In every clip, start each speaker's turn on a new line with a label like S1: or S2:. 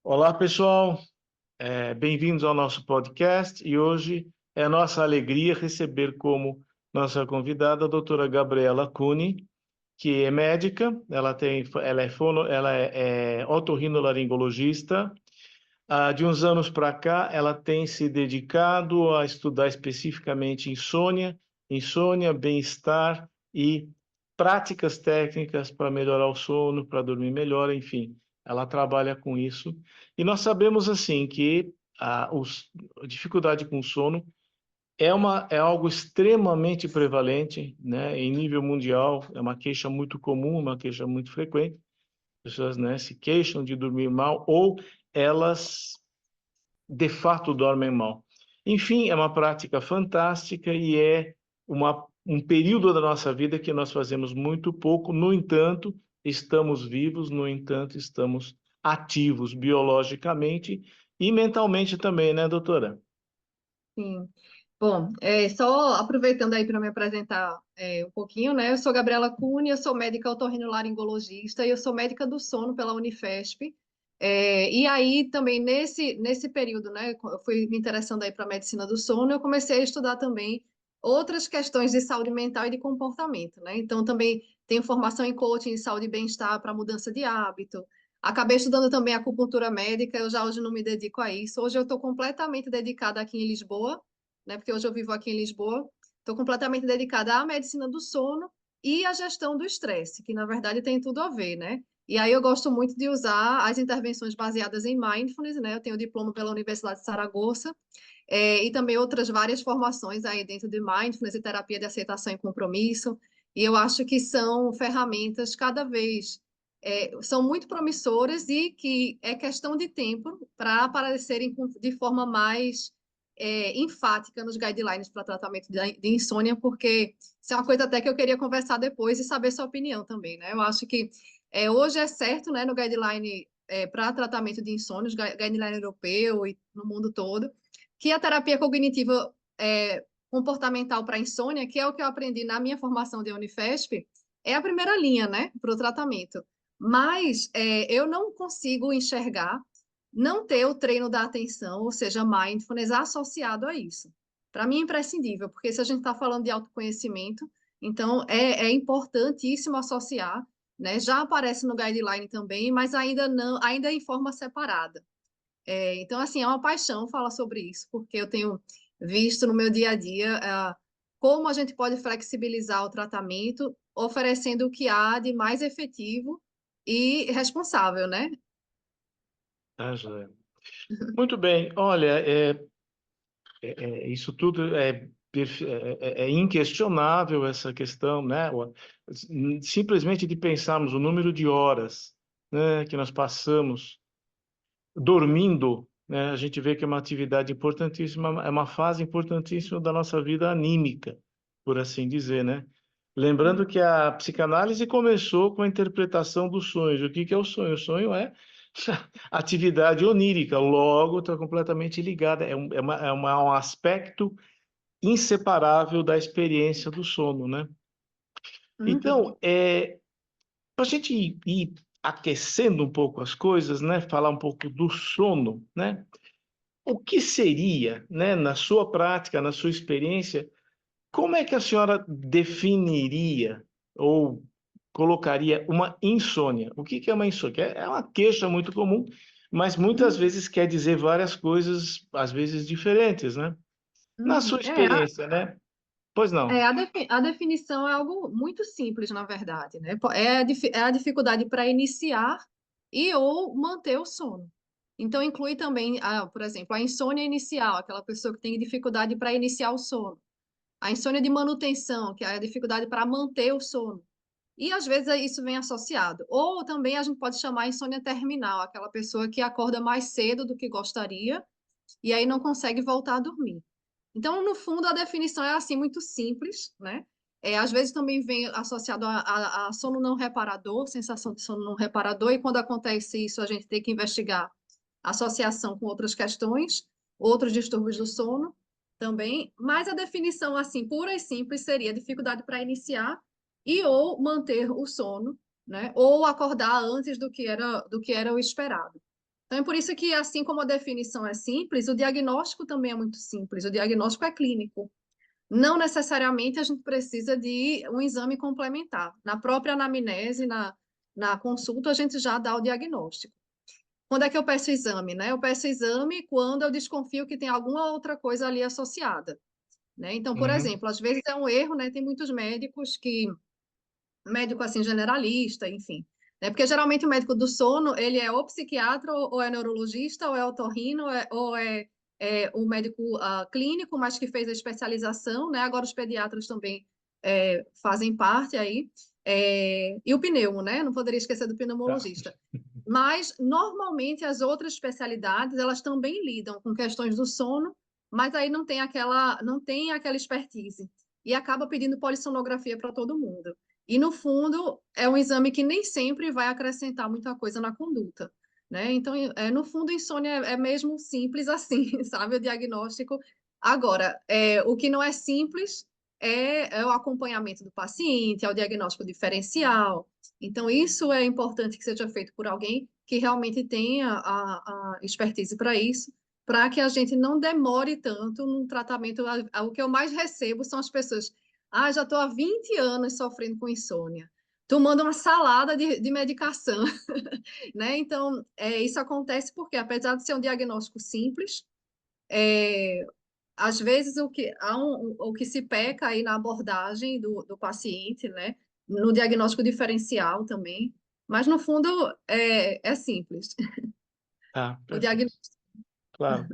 S1: Olá, pessoal. Bem-vindos ao nosso podcast e hoje é nossa alegria receber como nossa convidada a doutora Gabriela Cuni, que é médica, ela é otorrinolaringologista. De uns anos para cá, ela tem se dedicado a estudar especificamente insônia, bem-estar e práticas técnicas para melhorar o sono, para dormir melhor, enfim, ela trabalha com isso. E nós sabemos assim que a dificuldade com o sono é algo extremamente prevalente, né, em nível mundial, é uma queixa muito comum, uma queixa muito frequente. As pessoas, né, se queixam de dormir mal ou elas de fato dormem mal. Enfim, é uma prática fantástica e é um período da nossa vida que nós fazemos muito pouco. No entanto, estamos vivos, no entanto, estamos ativos biologicamente e mentalmente também, né, doutora?
S2: Sim. Bom, só aproveitando aí para me apresentar um pouquinho, né? Eu sou Gabriela Cunha, eu sou médica otorrinolaringologista e eu sou médica do sono pela Unifesp. E aí também nesse período, né? Eu fui me interessando aí para a medicina do sono, eu comecei a estudar também outras questões de saúde mental e de comportamento, né? Então também tenho formação em coaching de saúde e bem-estar para mudança de hábito. Acabei estudando também acupuntura médica, eu já hoje não me dedico a isso. Hoje eu estou completamente dedicada aqui em Lisboa, né? Porque hoje eu vivo aqui em Lisboa. Estou completamente dedicada à medicina do sono e à gestão do estresse, que na verdade tem tudo a ver, né? E aí eu gosto muito de usar as intervenções baseadas em mindfulness, né? Eu tenho diploma pela Universidade de Saragoça, e também outras várias formações aí dentro de mindfulness e terapia de aceitação e compromisso. E eu acho que são ferramentas cada vez são muito promissoras e que é questão de tempo para aparecerem de forma mais enfática nos guidelines para tratamento de insônia, porque isso é uma coisa até que eu queria conversar depois e saber sua opinião também, né? Eu acho que hoje é certo, né, no guideline para tratamento de insônia, guideline europeu e no mundo todo, que a terapia cognitiva comportamental para insônia, que é o que eu aprendi na minha formação de Unifesp, é a primeira linha, né, para o tratamento. Mas eu não consigo enxergar não ter o treino da atenção, ou seja, mindfulness, associado a isso. Para mim é imprescindível, porque se a gente está falando de autoconhecimento, então é importantíssimo associar, né? Já aparece no guideline também, mas ainda não, ainda em forma separada. Então, assim, é uma paixão falar sobre isso, porque eu tenho visto no meu dia a dia como a gente pode flexibilizar o tratamento, oferecendo o que há de mais efetivo e responsável, né?
S1: Tá, joia. Muito bem. Olha, isso tudo é inquestionável, essa questão, né? Simplesmente de pensarmos o número de horas, né, que nós passamos dormindo, né, a gente vê que é uma atividade importantíssima, é uma fase importantíssima da nossa vida anímica, por assim dizer, né? Lembrando que a psicanálise começou com a interpretação dos sonhos. O que que é o sonho? O sonho é atividade onírica, logo está completamente ligada, um aspecto inseparável da experiência do sono, né?
S2: Uhum.
S1: Então, para a gente ir aquecendo um pouco as coisas, né? Falar um pouco do sono, né? O que seria, né, na sua prática, na sua experiência, como é que a senhora definiria ou colocaria uma insônia? O que que é uma insônia? É uma queixa muito comum, mas muitas
S2: Uhum.
S1: vezes quer dizer várias coisas, às vezes diferentes, né? Na
S2: Uhum.
S1: sua experiência, né? Pois não.
S2: A definição é algo muito simples, na verdade, né? É a dificuldade para iniciar e ou manter o sono. Então, inclui também, por exemplo, a insônia inicial, aquela pessoa que tem dificuldade para iniciar o sono. A insônia de manutenção, que é a dificuldade para manter o sono. E às vezes isso vem associado. Ou também a gente pode chamar insônia terminal, aquela pessoa que acorda mais cedo do que gostaria e aí não consegue voltar a dormir. Então, no fundo, a definição é assim muito simples, né? Às vezes também vem associado a sono não reparador, sensação de sono não reparador, e quando acontece isso, a gente tem que investigar a associação com outras questões, outros distúrbios do sono também, mas a definição, assim, pura e simples, seria dificuldade para iniciar e ou manter o sono, né? Ou acordar antes do que era o esperado. Então, é por isso que, assim como a definição é simples, o diagnóstico também é muito simples. O diagnóstico é clínico. Não necessariamente a gente precisa de um exame complementar. Na própria anamnese, na consulta, a gente já dá o diagnóstico. Quando é que eu peço exame, né? Eu peço exame quando eu desconfio que tem alguma outra coisa ali associada, né? Então, por
S1: Uhum.
S2: exemplo, às vezes é um erro, né? Tem muitos médicos que médico assim generalista, enfim, né? Porque geralmente o médico do sono, ele é ou psiquiatra, ou é neurologista, ou é otorrino, ou é o médico clínico, mas que fez a especialização, né? Agora os pediatras também fazem parte aí, e o pneumo, né? Não poderia esquecer do
S1: Tá.
S2: pneumologista. Mas, normalmente, as outras especialidades, elas também lidam com questões do sono, mas aí não tem aquela expertise. E acaba pedindo polissonografia para todo mundo. E, no fundo, é um exame que nem sempre vai acrescentar muita coisa na conduta, né? Então, no fundo, insônia é mesmo simples assim, sabe? O diagnóstico. Agora, o que não é simples é o acompanhamento do paciente, é o diagnóstico diferencial. Então, isso é importante que seja feito por alguém que realmente tenha a expertise para isso, para que a gente não demore tanto no tratamento. O que eu mais recebo são as pessoas já estou há 20 anos sofrendo com insônia, tomando uma salada de medicação, né? Então, isso acontece porque, apesar de ser um diagnóstico simples, às vezes o que se peca aí na abordagem do paciente, né? No diagnóstico diferencial também, mas no fundo é simples.
S1: Tá,
S2: O
S1: perfeito.
S2: diagnóstico.
S1: Claro.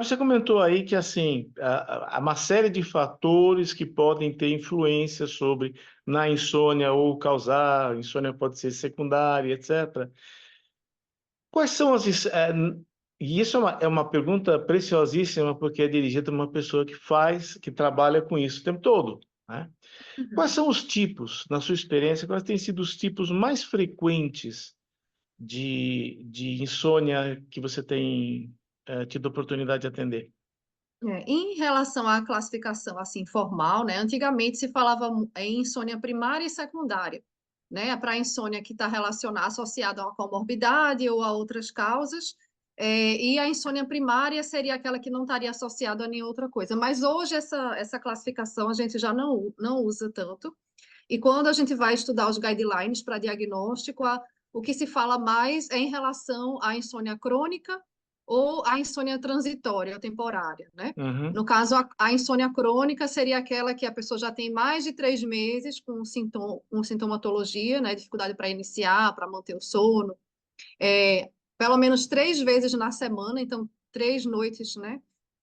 S1: Você comentou aí que, assim, há uma série de fatores que podem ter influência sobre na insônia ou causar, insônia pode ser secundária, etc. Quais são e isso é uma pergunta preciosíssima, porque é dirigida a uma pessoa que trabalha com isso o tempo todo, né? Quais
S2: Uhum.
S1: são os tipos, na sua experiência, quais têm sido os tipos mais frequentes de insônia que você tem tido oportunidade de atender?
S2: Em relação à classificação assim formal, né? Antigamente se falava em insônia primária e secundária, né? Para a insônia que está relacionada, associada a uma comorbidade ou a outras causas, e a insônia primária seria aquela que não estaria associada a nenhuma outra coisa. Mas hoje essa classificação a gente já não usa tanto. E quando a gente vai estudar os guidelines para diagnóstico, o que se fala mais é em relação à insônia crônica ou à insônia transitória, ou temporária, né?
S1: Uhum,
S2: No caso, a insônia crônica seria aquela que a pessoa já tem mais de 3 meses com sintomatologia, né? Dificuldade para iniciar, para manter o sono, pelo menos 3 vezes na semana, então 3 noites, né?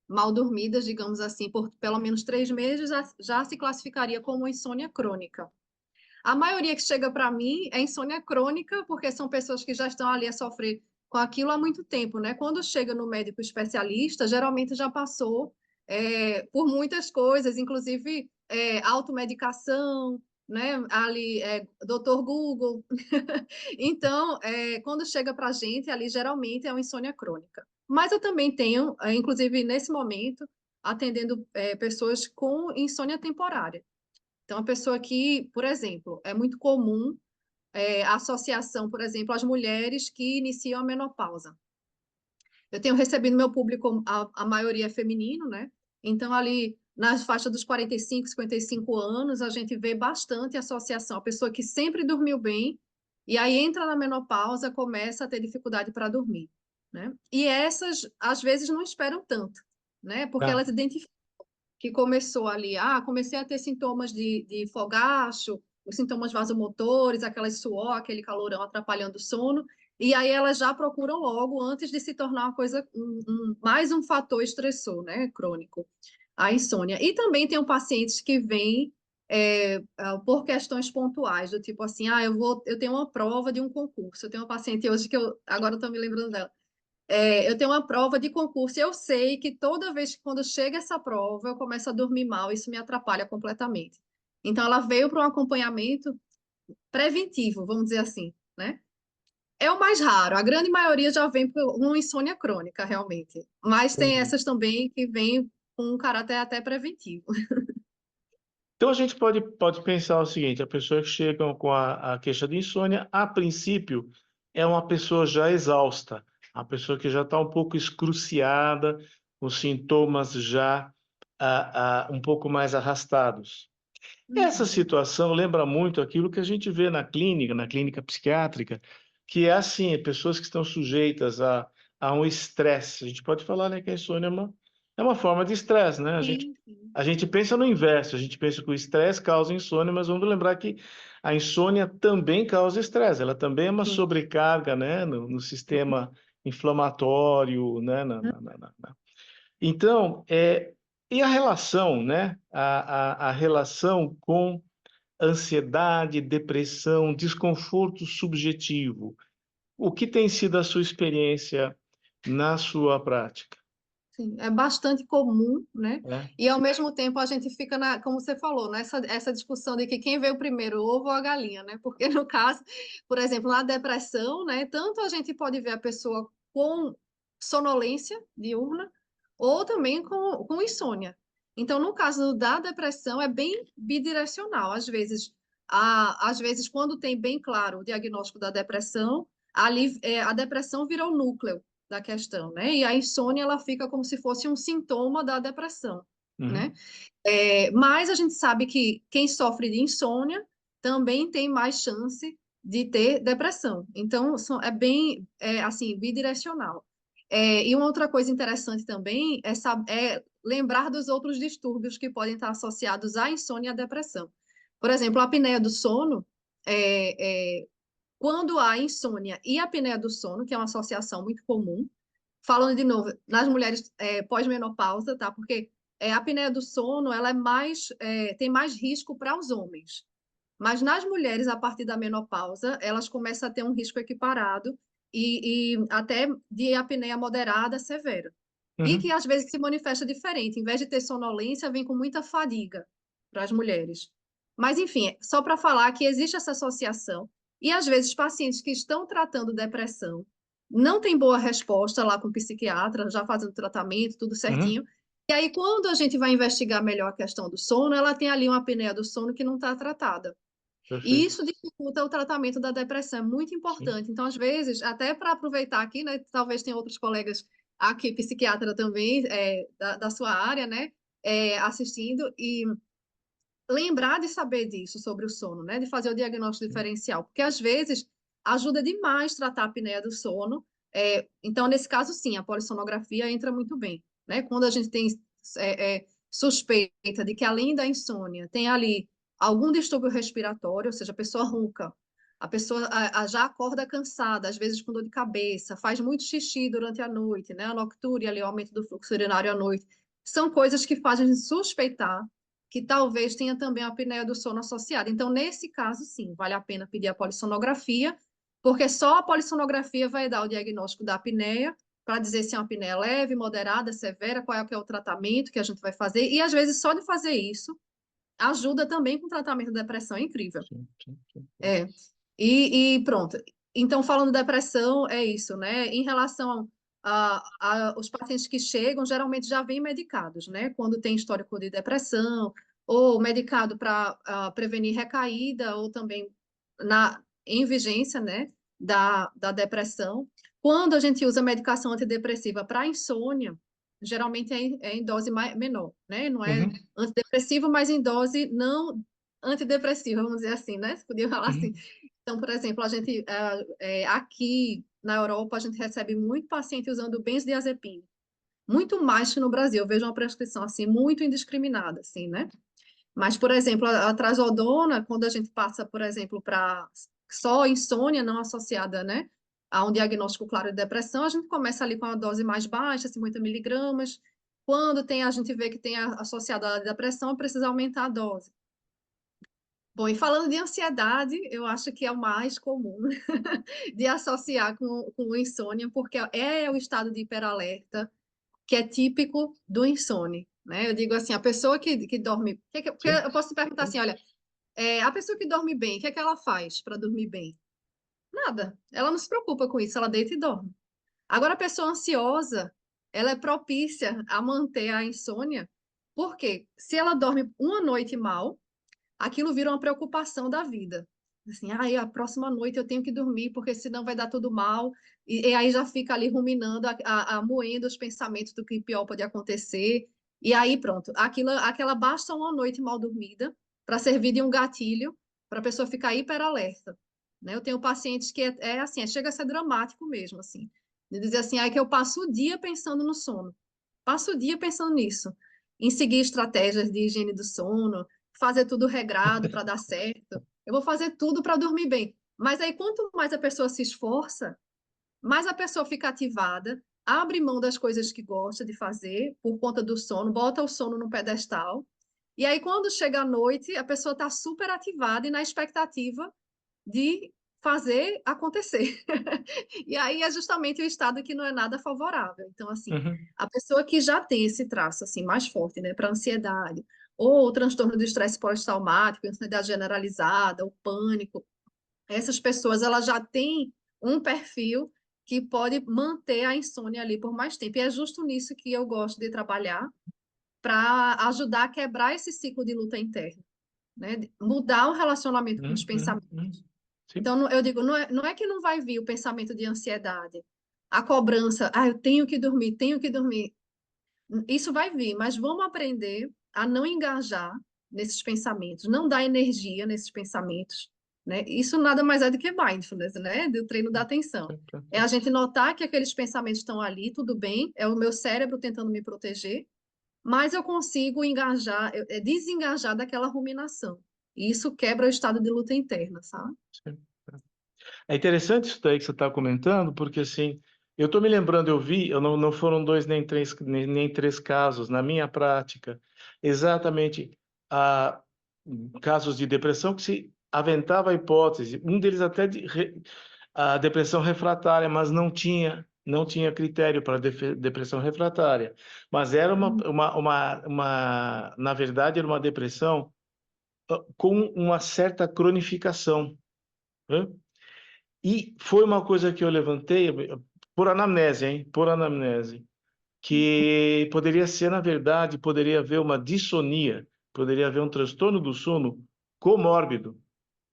S2: Mal dormidas, digamos assim, por pelo menos 3 meses, já se classificaria como insônia crônica. A maioria que chega para mim é insônia crônica, porque são pessoas que já estão ali a sofrer com aquilo há muito tempo, né? Quando chega no médico especialista, geralmente já passou por muitas coisas, inclusive automedicação, né? Ali, Dr. Google. Então, quando chega para a gente, ali geralmente é uma insônia crônica. Mas eu também tenho, inclusive nesse momento, atendendo pessoas com insônia temporária. Então, a pessoa que, por exemplo, é muito comum a associação, por exemplo, às mulheres que iniciam a menopausa. Eu tenho recebido meu público, a maioria é feminino, né? Então, ali nas faixas dos 45, 55 anos, a gente vê bastante associação. A pessoa que sempre dormiu bem, e aí entra na menopausa, começa a ter dificuldade para dormir, né? E essas, às vezes, não esperam tanto, né? Porque
S1: tá.
S2: elas identificam que começou ali, comecei a ter sintomas de fogacho, os sintomas vasomotores, aquelas suor, aquele calorão atrapalhando o sono, e aí elas já procuram logo antes de se tornar uma coisa, mais um fator estressor, né, crônico, a insônia. E também tem pacientes que vêm por questões pontuais, do tipo assim, eu tenho uma prova de um concurso, eu tenho uma paciente hoje que agora eu estou me lembrando dela, eu tenho uma prova de concurso e eu sei que toda vez que quando chega essa prova eu começo a dormir mal, isso me atrapalha completamente. Então ela veio para um acompanhamento preventivo, vamos dizer assim, né? É o mais raro, a grande maioria já vem por uma insônia crônica, realmente. Mas tem
S1: Entendi.
S2: essas também que vêm com um caráter até preventivo.
S1: Então, a gente pode pensar o seguinte: a pessoa que chega com a queixa de insônia, a princípio, é uma pessoa já exausta. A pessoa que já está um pouco excruciada, os sintomas já um pouco mais arrastados. Essa
S2: Uhum.
S1: situação lembra muito aquilo que a gente vê na clínica psiquiátrica, que é assim, pessoas que estão sujeitas a um estresse. A gente pode falar, né, que a insônia é uma forma de estresse, né?
S2: Sim, sim.
S1: A gente pensa no inverso, a gente pensa que o estresse causa insônia, mas vamos lembrar que a insônia também causa estresse, ela também é uma
S2: Sim.
S1: sobrecarga, né, no sistema inflamatório, né, Então, e a relação, né, a relação com ansiedade, depressão, desconforto subjetivo. O que tem sido a sua experiência na sua prática?
S2: Sim, é bastante comum, né?
S1: É?
S2: E ao mesmo tempo a gente fica como você falou, nessa essa discussão de que quem veio primeiro, o ovo ou a galinha, né? Porque no caso, por exemplo, na depressão, né? Tanto a gente pode ver a pessoa com sonolência diurna ou também com insônia. Então, no caso da depressão, é bem bidirecional. Às vezes, quando tem bem claro o diagnóstico da depressão, ali a depressão vira o núcleo da questão, né? E a insônia ela fica como se fosse um sintoma da depressão,
S1: Uhum,
S2: né? Mas a gente sabe que quem sofre de insônia também tem mais chance de ter depressão. Então, é bem, assim, bidirecional. E uma outra coisa interessante também é lembrar dos outros distúrbios que podem estar associados à insônia e à depressão. Por exemplo, a apneia do sono, quando há insônia e apneia do sono, que é uma associação muito comum, falando de novo, nas mulheres pós-menopausa, tá? Porque a apneia do sono, ela tem mais risco para os homens. Mas nas mulheres, a partir da menopausa, elas começam a ter um risco equiparado e até de apneia moderada severa. E que
S1: uhum,
S2: às vezes se manifesta diferente. Em vez de ter sonolência, vem com muita fadiga para as mulheres. Mas, enfim, só para falar que existe essa associação. E às vezes pacientes que estão tratando depressão não têm boa resposta lá com o psiquiatra, já fazendo tratamento, tudo
S1: uhum,
S2: certinho. E aí, quando a gente vai investigar melhor a questão do sono, ela tem ali uma apneia do sono que não está tratada. E
S1: perfeito.
S2: isso dificulta o tratamento da depressão, é muito
S1: Sim.
S2: importante. Então, às vezes, até para aproveitar aqui, né, talvez tenha outros colegas aqui, psiquiatra também, da sua área, né, assistindo, e lembrar de saber disso sobre o sono, né, de fazer o diagnóstico diferencial, porque às vezes ajuda demais tratar a apneia do sono. Então, nesse caso, sim, a polissonografia entra muito bem, né? Quando a gente tem suspeita de que além da insônia tem ali algum distúrbio respiratório, ou seja, a pessoa ronca, a pessoa já acorda cansada, às vezes com dor de cabeça, faz muito xixi durante a noite, né? A noctúria ali, o aumento do fluxo urinário à noite, são coisas que fazem a gente suspeitar que talvez tenha também a apneia do sono associada. Então, nesse caso, sim, vale a pena pedir a polissonografia, porque só a polissonografia vai dar o diagnóstico da apneia, para dizer se é uma apneia leve, moderada, severa, qual é o tratamento que a gente vai fazer. E, às vezes, só de fazer isso, ajuda também com o tratamento da depressão, é incrível.
S1: Sim, sim, sim, sim.
S2: É. E pronto. Então, falando de depressão, é isso, né? Em relação os pacientes que chegam, geralmente já vêm medicados, né? Quando tem histórico de depressão, ou medicado para prevenir recaída, ou também em vigência, né? Da depressão. Quando a gente usa medicação antidepressiva para insônia, geralmente é em dose menor, né? Não é
S1: Uhum,
S2: antidepressivo, mas em dose não antidepressiva, vamos dizer assim, né? Se podia falar assim.
S1: uhum,
S2: Então, por exemplo, a gente aqui na Europa a gente recebe muito paciente usando benzodiazepina, muito mais que no Brasil. Eu vejo uma prescrição assim muito indiscriminada, assim, né? Mas, por exemplo, a trazodona, quando a gente passa, por exemplo, para só insônia não associada, né, a um diagnóstico claro de depressão, a gente começa ali com a dose mais baixa, 50 miligramas. Quando a gente vê que tem associada a depressão, precisa aumentar a dose. Bom, e falando de ansiedade, eu acho que é o mais comum de associar com o insônia, porque é o estado de hiperalerta que é típico do insônia, né? Eu digo assim, a pessoa que dorme... Porque
S1: sim,
S2: eu posso te perguntar assim, olha, a pessoa que dorme bem, o que é que ela faz para dormir bem? Nada. Ela não se preocupa com isso, ela deita e dorme. Agora, a pessoa ansiosa, ela é propícia a manter a insônia, porque se ela dorme uma noite mal, aquilo vira uma preocupação da vida. Assim, ai, a próxima noite eu tenho que dormir, porque senão vai dar tudo mal. E aí já fica ali ruminando, moendo os pensamentos do que pior pode acontecer. E aí pronto, aquela basta uma noite mal dormida para servir de um gatilho para a pessoa ficar hiper alerta. Né? Eu tenho pacientes que é assim, chega a ser dramático mesmo, assim. De dizer assim, ai, que eu passo o dia pensando no sono. Passo o dia pensando nisso. Em seguir estratégias de higiene do sono, fazer tudo regrado para dar certo. Eu vou fazer tudo para dormir bem. Mas aí, quanto mais a pessoa se esforça, mais a pessoa fica ativada, abre mão das coisas que gosta de fazer por conta do sono, bota o sono no pedestal. E aí, quando chega a noite, a pessoa está super ativada e na expectativa de fazer acontecer. E aí é justamente o estado que não é nada favorável. Então, assim,
S1: Uhum,
S2: a pessoa que já tem esse traço assim mais forte, né, para ansiedade, ou o transtorno do estresse pós-traumático, ansiedade generalizada, o pânico, essas pessoas elas já têm um perfil que pode manter a insônia ali por mais tempo. E é justo nisso que eu gosto de trabalhar para ajudar a quebrar esse ciclo de luta interna, né? Mudar o relacionamento com os pensamentos.
S1: sim.
S2: Então, eu digo, não é que não vai vir o pensamento de ansiedade, a cobrança, eu tenho que dormir, tenho que dormir. Isso vai vir, mas vamos aprender a não engajar nesses pensamentos, não dar energia nesses pensamentos, né? Isso nada mais é do que mindfulness, né? Do treino da atenção. É a gente notar que aqueles pensamentos estão ali, tudo bem, é o meu cérebro tentando me proteger, mas eu consigo engajar, desengajar daquela ruminação. E isso quebra o estado de luta interna, sabe?
S1: Sim. É interessante isso daí que você está comentando, porque assim, eu estou me lembrando, eu não foram dois nem três casos na minha prática, exatamente a casos de depressão que se aventava a hipótese, um deles até a depressão refratária, mas não tinha critério para depressão refratária, mas era na verdade, era uma depressão com uma certa cronificação, né? E foi uma coisa que eu levantei por anamnese, hein? Por anamnese, que poderia ser, na verdade, poderia haver uma dissonia, poderia haver um transtorno do sono comórbido.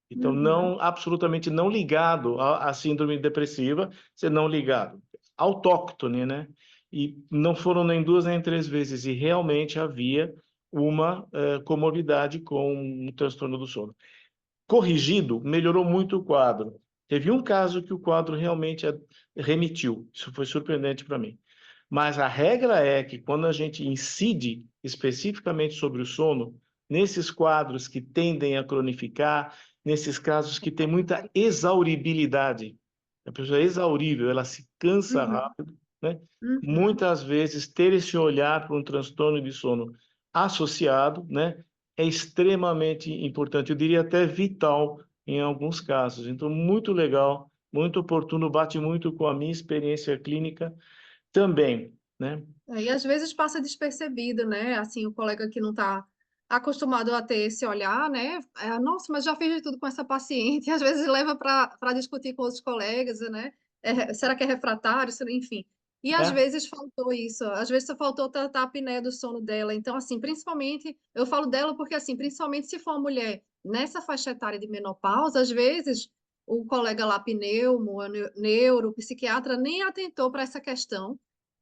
S1: Então,
S2: Uhum.
S1: não, absolutamente não ligado à síndrome depressiva, ser não ligado, autóctone, né? E não foram nem duas nem três vezes, e realmente havia uma comorbidade com o transtorno do sono. Corrigido, melhorou muito o quadro. Teve um caso que o quadro realmente remitiu. Isso foi surpreendente para mim. Mas a regra é que quando a gente incide especificamente sobre o sono, nesses quadros que tendem a cronificar, nesses casos que tem muita exauribilidade, a pessoa é exaurível, ela se cansa
S2: Uhum.
S1: rápido, né?
S2: Uhum.
S1: Muitas vezes ter esse olhar para um transtorno de sono associado, né, é extremamente importante, eu diria até vital em alguns casos. Então, muito legal, muito oportuno, bate muito com a minha experiência clínica também, né?
S2: E às vezes passa despercebido, né? Assim, o colega que não está acostumado a ter esse olhar, né? Nossa, mas já fiz de tudo com essa paciente. E às vezes leva para discutir com outros colegas, né? Será que é refratário? Enfim. E às
S1: É,
S2: vezes faltou isso. Às vezes só faltou tratar a apneia do sono dela. Então, assim, principalmente, eu falo dela porque, assim, principalmente se for uma mulher nessa faixa etária de menopausa, às vezes o colega lá, pneumo, neuro, psiquiatra, nem atentou para essa questão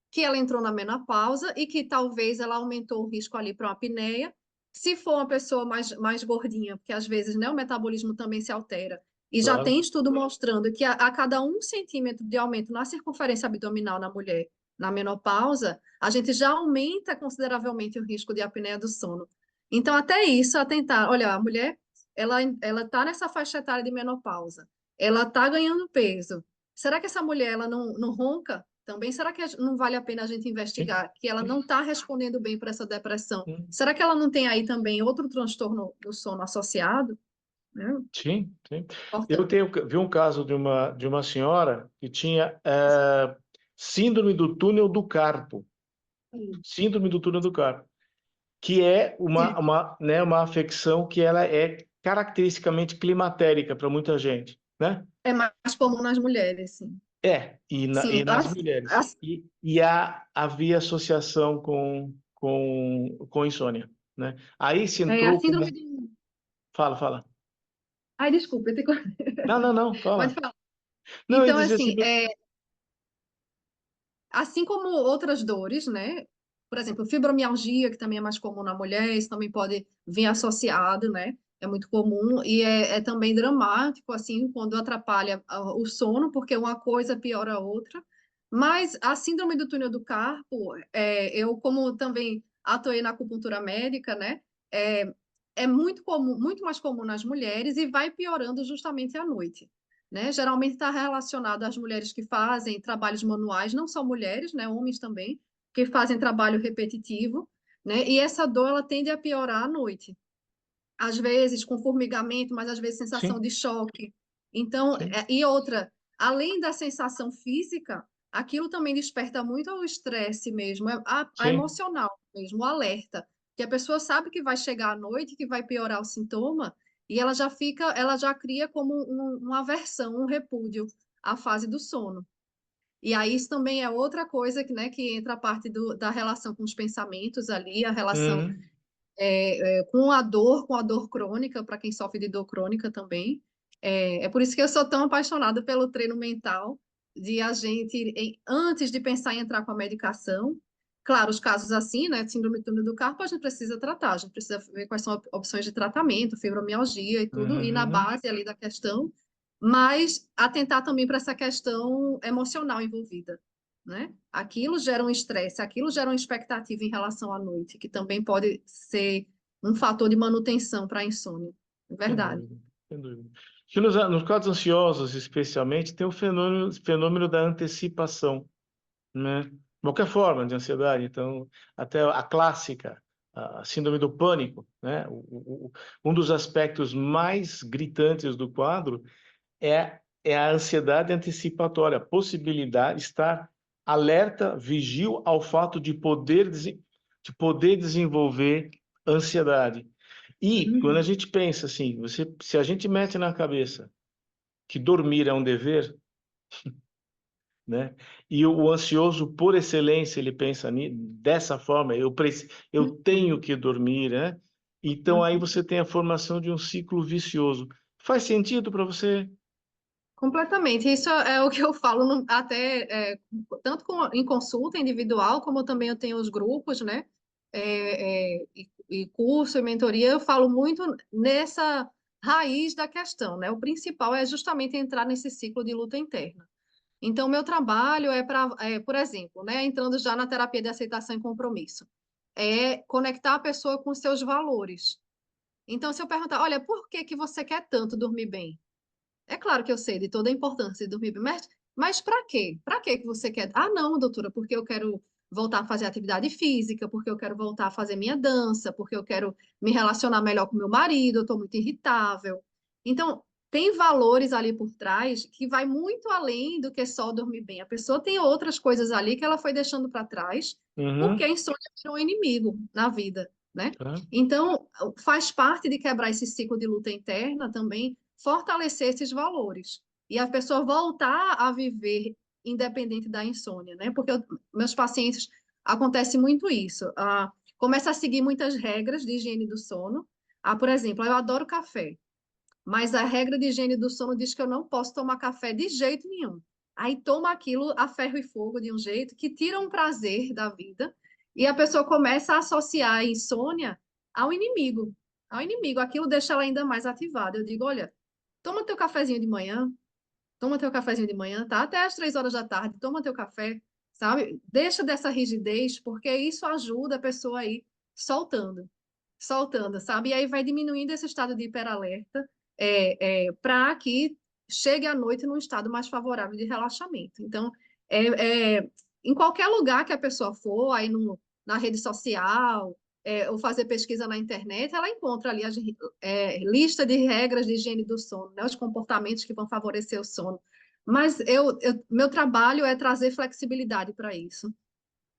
S2: que ela entrou na menopausa e que talvez ela aumentou o risco ali para uma apneia. Se for uma pessoa mais gordinha, porque às vezes, né, o metabolismo também se altera. E já
S1: claro.
S2: tem estudo mostrando que a cada 1 centímetro de aumento na circunferência abdominal na mulher, na menopausa, a gente já aumenta consideravelmente o risco de apneia do sono. Então, até isso, atentar. Olha, a mulher, ela está nessa faixa etária de menopausa, ela está ganhando peso. Será que essa mulher ela não ronca? Também, será que não vale a pena a gente
S1: Sim,
S2: investigar que ela
S1: sim,
S2: não está respondendo bem para essa depressão?
S1: sim,
S2: Será que ela não tem aí também outro transtorno do sono associado? Né?
S1: sim, sim. Eu
S2: Importante.
S1: vi um caso de uma senhora que tinha síndrome do túnel do carpo, síndrome do túnel do carpo, que é né, uma afecção que ela é caracteristicamente climatérica para muita gente, né?
S2: É mais comum nas mulheres, sim.
S1: E
S2: Sim,
S1: nas mulheres. E havia associação com insônia, né? Aí se
S2: é a
S1: entrou
S2: síndrome
S1: como...
S2: de
S1: Fala, fala.
S2: Ai, desculpa, eu tenho...
S1: Não, não, não,
S2: pode
S1: fala.
S2: falar.
S1: Não, eu ia
S2: Então,
S1: dizer
S2: assim,
S1: assim,
S2: assim como outras dores, né? Por exemplo, fibromialgia, que também é mais comum na mulher, isso também pode vir associado, né? É muito comum e é também dramático, assim, quando atrapalha o sono, porque uma coisa piora a outra. Mas a síndrome do túnel do carpo, eu como também atuei na acupuntura médica, né? É, é muito comum, muito mais comum nas mulheres e vai piorando justamente à noite, né? Geralmente está relacionado às mulheres que fazem trabalhos manuais, não só mulheres, né? Homens também, que fazem trabalho repetitivo, né? E essa dor ela tende a piorar à noite, às vezes com formigamento, mas às vezes sensação
S1: sim,
S2: de choque. Então,
S1: sim.
S2: e outra, além da sensação física, aquilo também desperta muito o estresse mesmo, a
S1: Sim.
S2: emocional mesmo, o alerta, que a pessoa sabe que vai chegar à noite, que vai piorar o sintoma, e ela já fica, ela já cria como uma aversão, um repúdio à fase do sono. E aí isso também é outra coisa que, né, que entra a parte da relação com os pensamentos ali, a relação
S1: Uhum.
S2: com a dor crônica, para quem sofre de dor crônica também. É por isso que eu sou tão apaixonada pelo treino mental, de a gente, antes de pensar em entrar com a medicação, claro, os casos assim, né, síndrome do túnel do carpo, a gente precisa tratar, a gente precisa ver quais são as opções de tratamento, fibromialgia e tudo, e na
S1: Uhum.
S2: base ali da questão, mas atentar também para essa questão emocional envolvida, né? Aquilo gera um estresse, aquilo gera uma expectativa em relação à noite, que também pode ser um fator de manutenção para a insônia. É
S1: Sem
S2: verdade.
S1: dúvida, sem dúvida. Que nos quadros ansiosos, especialmente, tem o fenômeno da antecipação, né? Qualquer forma de ansiedade, então, até a clássica, a síndrome do pânico, né? Um dos aspectos mais gritantes do quadro é a ansiedade antecipatória, a possibilidade de estar alerta, vigil ao fato de poder desenvolver ansiedade. E quando a
S2: Uhum.
S1: gente pensa assim, se a gente mete na cabeça que dormir é um dever, né? E o ansioso, por excelência, ele pensa dessa forma, eu tenho
S2: Uhum.
S1: que dormir, né? Então aí
S2: Uhum.
S1: você tem a formação de um ciclo vicioso. Faz sentido para você?
S2: Completamente. Isso é o que eu falo tanto em consulta individual, como também eu tenho os grupos, né? E curso e mentoria, eu falo muito nessa raiz da questão, né? O principal é justamente entrar nesse ciclo de luta interna. Então, meu trabalho por exemplo, né, entrando já na terapia de aceitação e compromisso, é conectar a pessoa com seus valores. Então, se eu perguntar, olha, por que que você quer tanto dormir bem? É claro que eu sei de toda a importância de dormir bem, mas para quê? Para que você quer? Ah, não, doutora, porque eu quero voltar a fazer atividade física, porque eu quero voltar a fazer minha dança, porque eu quero me relacionar melhor com meu marido, eu estou muito irritável. Então, tem valores ali por trás que vai muito além do que só dormir bem. A pessoa tem outras coisas ali que ela foi deixando para trás, porque a
S1: Uhum.
S2: insônia virou um inimigo na vida, né?
S1: Tá?
S2: Então, faz parte de quebrar esse ciclo de luta interna também fortalecer esses valores e a pessoa voltar a viver independente da insônia, né? Porque meus pacientes acontece muito isso. Começa a seguir muitas regras de higiene do sono. Por exemplo, eu adoro café, mas a regra de higiene do sono diz que eu não posso tomar café de jeito nenhum. Aí toma aquilo a ferro e fogo de um jeito que tira um prazer da vida e a pessoa começa a associar a insônia ao inimigo. Ao inimigo, aquilo deixa ela ainda mais ativada. Eu digo, olha, toma teu cafezinho de manhã, toma teu cafezinho de manhã, tá? Até às 3 horas da tarde, toma teu café, sabe? Deixa dessa rigidez, porque isso ajuda a pessoa a ir soltando, soltando, sabe? E aí vai diminuindo esse estado de hiperalerta, para que chegue à noite num estado mais favorável de relaxamento. Então, em qualquer lugar que a pessoa for, aí na rede social, ou fazer pesquisa na internet, ela encontra ali lista de regras de higiene do sono, né? Os comportamentos que vão favorecer o sono. Mas meu trabalho é trazer flexibilidade para isso.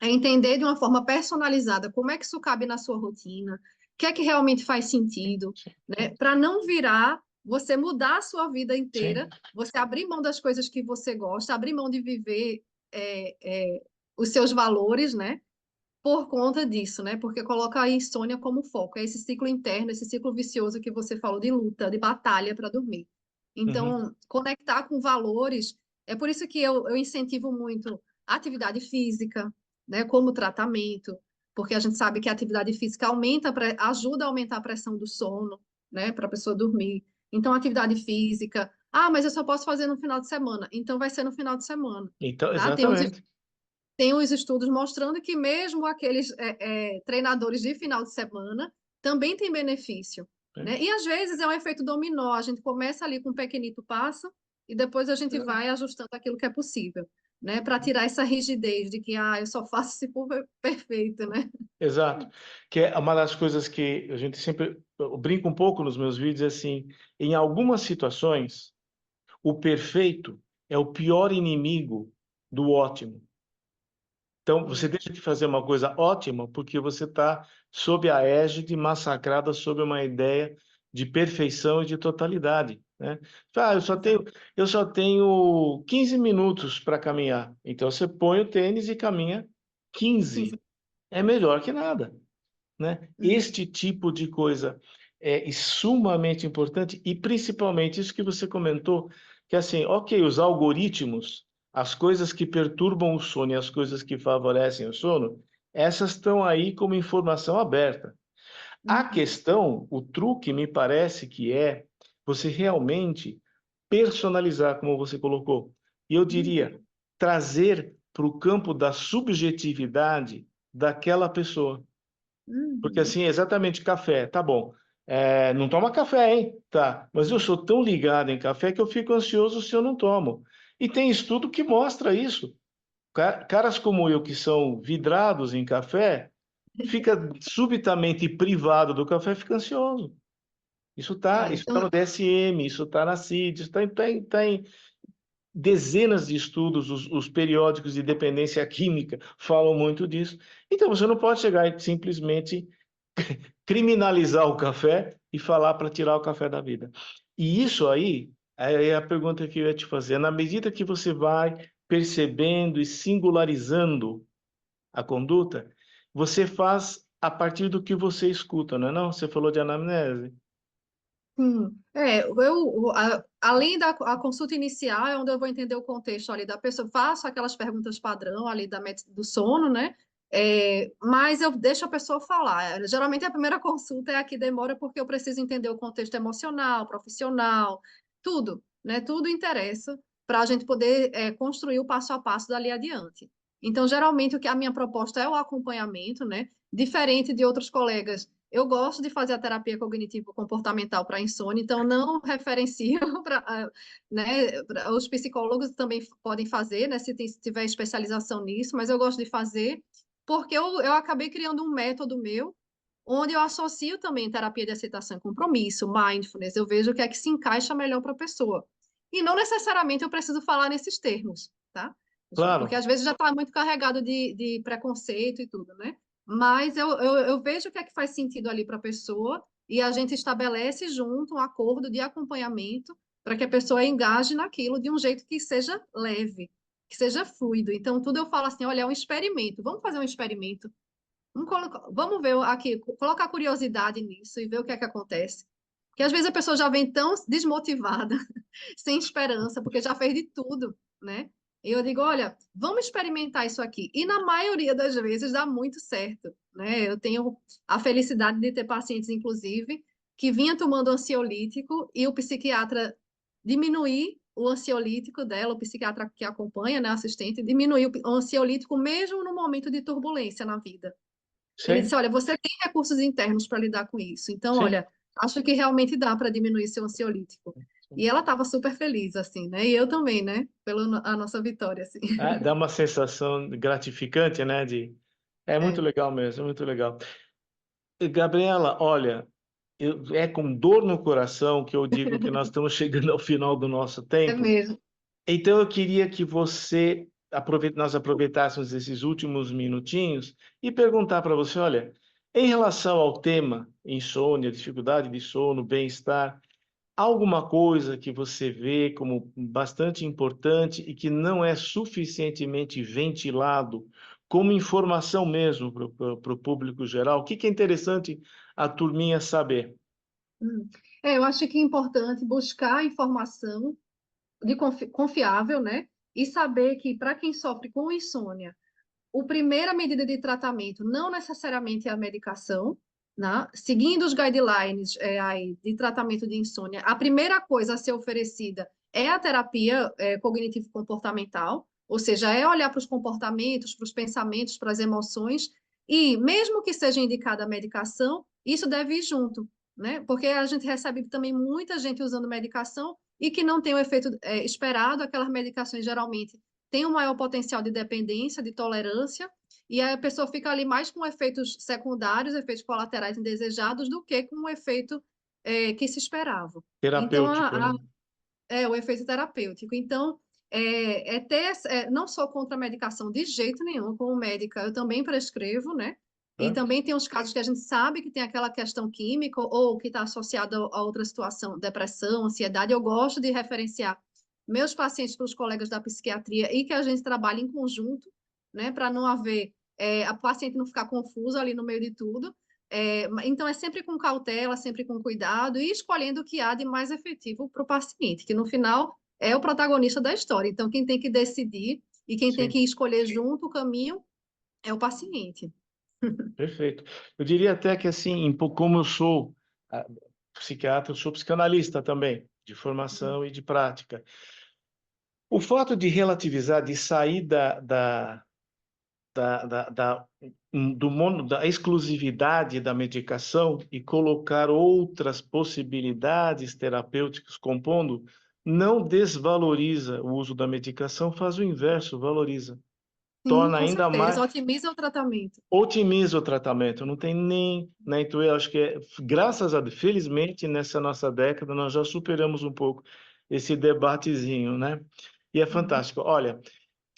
S2: É entender de uma forma personalizada como é que isso cabe na sua rotina, o que é que realmente faz
S1: Sim,
S2: sentido,
S1: sim,
S2: né? Para não virar você mudar a sua vida
S1: sim.
S2: inteira, você abrir mão das coisas que você gosta, abrir mão de viver é, é, os seus valores, né? por conta disso, né? Porque coloca a insônia como foco. É esse ciclo interno, esse ciclo vicioso que você falou de luta, de batalha para dormir.
S1: Uhum.
S2: Então, conectar com valores, é por isso que eu incentivo muito a atividade física, né? Como tratamento, porque a gente sabe que a atividade física ajuda a aumentar a pressão do sono, né? Para a pessoa dormir. Então, atividade física. Ah, mas eu só posso fazer no final de semana. Então, vai ser no final de semana.
S1: Então,
S2: Tá?
S1: exatamente.
S2: Tem uns estudos mostrando que mesmo aqueles treinadores de final de semana também têm benefício,
S1: Né?
S2: né? E às vezes é um efeito dominó, a gente começa ali com um pequenito passo e depois a gente vai ajustando aquilo que é possível, né? Para tirar essa rigidez de que eu só faço se for perfeito, né?
S1: Exato. Que é uma das coisas que a gente sempre eu brinco um pouco nos meus vídeos, é assim, em algumas situações, o perfeito é o pior inimigo do ótimo. Então, você
S2: Sim.
S1: deixa de fazer uma coisa ótima porque você está sob a égide, massacrada sob uma ideia de perfeição e de totalidade, né? Ah,
S2: Exato.
S1: eu só tenho 15 minutos para caminhar. Então, você põe o tênis e caminha 15.
S2: 15
S1: É
S2: minutos.
S1: melhor que nada, né?
S2: Uhum.
S1: Este tipo de coisa é sumamente importante e principalmente isso que você comentou, que assim, ok, os algoritmos, as coisas que perturbam o sono e as coisas que favorecem o sono, essas estão aí como informação aberta. A
S2: Uhum.
S1: questão, o truque me parece que é você realmente personalizar, como você colocou. E eu diria,
S2: Uhum.
S1: trazer para o campo da subjetividade daquela pessoa. Porque
S2: Uhum.
S1: assim, exatamente café, tá bom. É, não toma café, hein? Tá. Mas eu sou tão ligado em café que eu fico ansioso se eu não tomo. E tem estudo que mostra isso. Caras como eu, que são vidrados em café, fica subitamente privado do café, fica ansioso. Isso tá
S2: Então,
S1: no DSM, isso tá na CID, isso tá em dezenas de estudos, os periódicos de dependência química falam muito disso. Então, você não pode chegar e simplesmente criminalizar o café e falar para tirar o café da vida. E isso aí é a pergunta que eu ia te fazer. Na medida que você vai percebendo e singularizando a conduta, você faz a partir do que você escuta, não é não? Você falou de anamnese.
S2: além da a consulta inicial, é onde eu vou entender o contexto ali da pessoa, faço aquelas perguntas padrão ali do sono, né? Mas eu deixo a pessoa falar. Geralmente a primeira consulta é a que demora porque eu preciso entender o contexto emocional, profissional, tudo, né? Tudo interessa para a gente poder construir o passo a passo dali adiante. Então, geralmente, a minha proposta é o acompanhamento, né? Diferente de outros colegas, eu gosto de fazer a terapia cognitivo-comportamental para insônia, então não referencio para, né, os psicólogos também podem fazer, né, se tiver especialização nisso, mas eu gosto de fazer porque eu acabei criando um método meu, onde eu associo também terapia de aceitação e compromisso, mindfulness, eu vejo o que é que se encaixa melhor para a pessoa. E não necessariamente eu preciso falar nesses termos, tá? Porque
S1: Claro,
S2: às vezes já está muito carregado de preconceito e tudo, né? Mas eu vejo o que é que faz sentido ali para a pessoa e a gente estabelece junto um acordo de acompanhamento para que a pessoa engaje naquilo de um jeito que seja leve, que seja fluido. Então, tudo eu falo assim, olha, é um experimento, vamos fazer um experimento. Vamos ver aqui, colocar curiosidade nisso e ver o que é que acontece. Porque às vezes a pessoa já vem tão desmotivada, sem esperança, porque já fez de tudo, né? E eu digo, olha, vamos experimentar isso aqui. E na maioria das vezes dá muito certo, né? Eu tenho a felicidade de ter pacientes, inclusive, que vinha tomando ansiolítico e o psiquiatra diminuir o ansiolítico dela, o psiquiatra que acompanha, né, assistente, diminuir o ansiolítico mesmo no momento de turbulência na vida. Ele
S1: sim,
S2: disse: Olha, você tem recursos internos para lidar com isso. Então,
S1: sim.
S2: olha, acho que realmente dá para diminuir seu ansiolítico. E ela estava super feliz, assim, né? E eu também, né? Pela a nossa vitória, assim.
S1: É, dá uma sensação gratificante, né? É muito
S2: É,
S1: legal mesmo, é muito legal. E, Gabriela, olha, é com dor no coração que eu digo que nós estamos chegando ao final do nosso
S2: é
S1: tempo.
S2: mesmo.
S1: Então, eu queria que nós aproveitássemos esses últimos minutinhos e perguntar para você, olha, em relação ao tema insônia, dificuldade de sono, bem-estar, alguma coisa que você vê como bastante importante e que não é suficientemente ventilado como informação mesmo para o público geral? O que que é interessante a turminha saber?
S2: Hum. Eu acho que é importante buscar informação confiável, né? E saber que para quem sofre com insônia, a primeira medida de tratamento não necessariamente é a medicação, né? Seguindo os guidelines aí de tratamento de insônia, a primeira coisa a ser oferecida é a terapia cognitivo-comportamental, ou seja, é olhar para os comportamentos, para os pensamentos, para as emoções, e mesmo que seja indicada a medicação, isso deve ir junto, né? Porque a gente recebe também muita gente usando medicação e que não tem o efeito esperado, aquelas medicações geralmente têm um maior potencial de dependência, de tolerância, e aí a pessoa fica ali mais com efeitos secundários, efeitos colaterais indesejados, do que com o efeito que se esperava. Então,
S1: Terapêutico, né?
S2: o efeito terapêutico. Então, não só contra a medicação de jeito nenhum, como médica, eu também prescrevo, né? E
S1: Tá?
S2: também tem os casos que a gente sabe que tem aquela questão química ou que está associada a outra situação, depressão, ansiedade. Eu gosto de referenciar meus pacientes para os colegas da psiquiatria e que a gente trabalhe em conjunto, né? Para não haver, a paciente não ficar confusa ali no meio de tudo. Então, é sempre com cautela, sempre com cuidado e escolhendo o que há de mais efetivo para o paciente, que no final é o protagonista da história. Então, quem tem que decidir e quem tem
S1: Sim,
S2: que escolher junto o caminho é o paciente.
S1: perfeito. Eu diria até que, assim, como eu sou psiquiatra, eu sou psicanalista também, de formação e de prática. O fato de relativizar, de sair da exclusividade da medicação e colocar outras possibilidades terapêuticas compondo, não desvaloriza o uso da medicação, faz o inverso, valoriza.
S2: Sim,
S1: Torna
S2: com
S1: ainda mais,
S2: certeza. Otimiza o tratamento.
S1: otimiza o tratamento. Não tem nem tu, eu acho que graças a Deus, felizmente, nessa nossa década, nós já superamos um pouco esse debatezinho, né? E é
S2: Uhum.
S1: fantástico. Olha,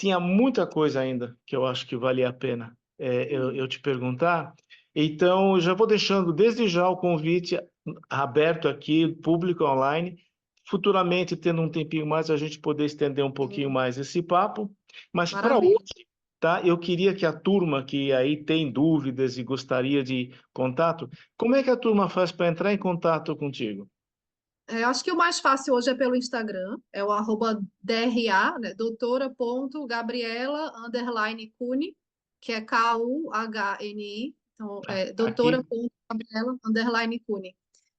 S1: tinha muita coisa ainda que eu acho que valia a pena eu te perguntar. Então, já vou deixando desde já o convite aberto aqui, público online. Futuramente, tendo um tempinho mais, a gente poder estender um pouquinho
S2: Sim,
S1: mais esse papo. Mas para
S2: maravilha.
S1: hoje, tá? Eu queria que a turma que aí tem dúvidas e gostaria de contato, como é que a turma faz para entrar em contato contigo?
S2: Acho que o mais fácil hoje é pelo Instagram, é o @DRA, né, doutora.gabriela_Cuni, que é Kuhni, então
S1: Tá, aqui,
S2: doutora.gabriela_Cuni.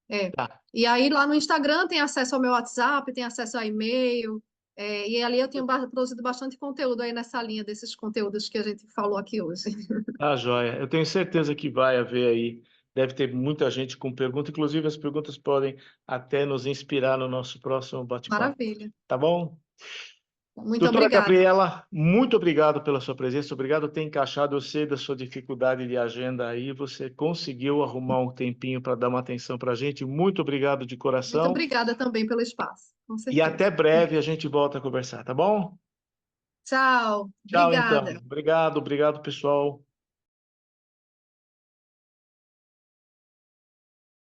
S2: É.
S1: tá.
S2: E aí lá no Instagram tem acesso ao meu WhatsApp, tem acesso a e-mail, e ali eu tenho produzido bastante conteúdo aí nessa linha desses conteúdos que a gente falou aqui hoje.
S1: Tá, joia. Eu tenho certeza que vai haver aí. Deve ter muita gente com pergunta. Inclusive, as perguntas podem até nos inspirar no nosso próximo bate-papo.
S2: Maravilha.
S1: Tá bom?
S2: Muito
S1: Doutora
S2: obrigada.
S1: Gabriela, muito obrigado pela sua presença. Obrigado por ter encaixado. Eu sei da sua dificuldade de agenda aí. Você conseguiu arrumar um tempinho para dar uma atenção para a gente. Muito obrigado de
S2: Muito
S1: coração.
S2: obrigada também pelo espaço, com
S1: E até
S2: certeza.
S1: breve a gente volta a conversar, tá bom?
S2: Tchau.
S1: Tchau, então.
S2: Obrigada.
S1: Obrigado, pessoal.